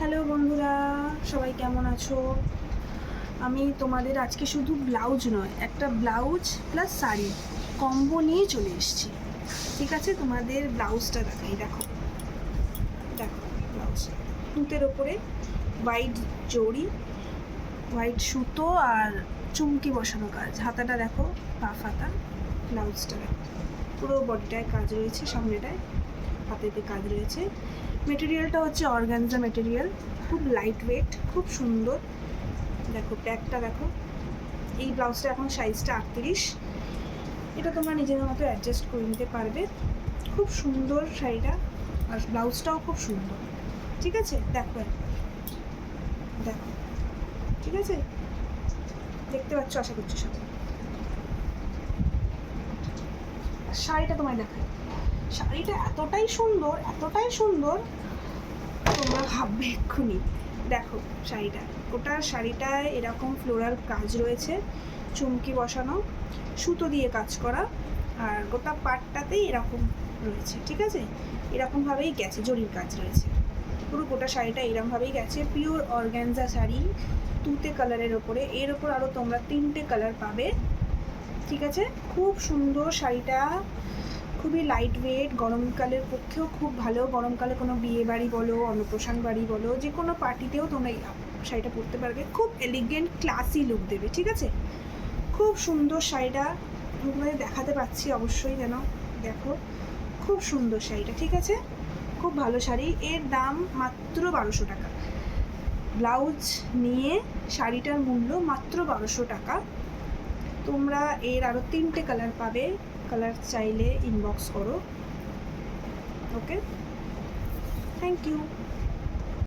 Hello বন্ধুরা, সবাই কেমন আছো? আমি তোমাদের আজকে শুধু ব্লাউজ নয়, একটা ব্লাউজ প্লাস শাড়ি কম্বো নিয়ে চলে এসেছি। ঠিক আছে, তোমাদের ব্লাউজটা দেখাই। দেখো দেখো ব্লাউজ তুঁতের ওপরে হোয়াইট জড়ি, হোয়াইট সুতো আর চুমকি বসানো কাজ। হাতাটা দেখো, পাফ হাতা। ব্লাউজটা দেখো, পুরো বডিটায় কাজ রয়েছে, সামনেটায় হাতেতে কাজ রয়েছে। মেটেরিয়ালটা হচ্ছে অর্গানজা মেটেরিয়াল, খুব লাইট ওয়েট, খুব সুন্দর। দেখো ব্যাগটা দেখো। এই ব্লাউজটা এখন সাইজটা 38। এটা তোমরা নিজেদের মতো অ্যাডজাস্ট করে নিতে পারবে। খুব সুন্দর শাড়িটা, আর ব্লাউজটাও খুব সুন্দর। ঠিক আছে, দেখো একবার, দেখো। ঠিক আছে, দেখতে পাচ্ছ আশা করছি সবাই। শাড়িটা তোমায় দেখাই। শাড়িটা এতটাই সুন্দর, এতটাই সুন্দর, তোমরা ভাববে এক্ষুনি। দেখো শাড়িটা, গোটা শাড়িটায় এরকম ফ্লোরাল কাজ রয়েছে, চুমকি বসানো, সুতো দিয়ে কাজ করা, আর গোটা পাটটাতেই এরকম রয়েছে। ঠিক আছে, এরকমভাবেই গেছে, জরির কাজ রয়েছে। পুরো গোটা শাড়িটা এরকমভাবেই গেছে। পিওর অর্গ্যানজা শাড়ি, তুতে কালারের ওপরে। এর ওপর আরও তোমরা 3টে কালার পাবে। ঠিক আছে, খুব সুন্দর শাড়িটা, খুবই লাইট ওয়েট, গরমকালের পক্ষেও খুব ভালো। গরমকালে কোনো বিয়ে বাড়ি বলো, অন্নপ্রাশন বাড়ি বলো, যে কোনো পার্টিতেও তোমরা এই শাড়িটা পরতে পারবে। খুব এলিগেন্ট ক্লাসি লুক দেবে। ঠিক আছে, খুব সুন্দর শাড়িটা, তোমাদের দেখাতে পাচ্ছি অবশ্যই, যেন দেখো খুব সুন্দর শাড়িটা। ঠিক আছে, খুব ভালো শাড়ি। এর দাম মাত্র 1200 টাকা। ব্লাউজ নিয়ে শাড়িটার মূল্য মাত্র 1200 টাকা। তোমরা এর আরও 3টে কালার পাবে। কালার চাইলে ইনবক্স করো। ওকে, থ্যাংক ইউ।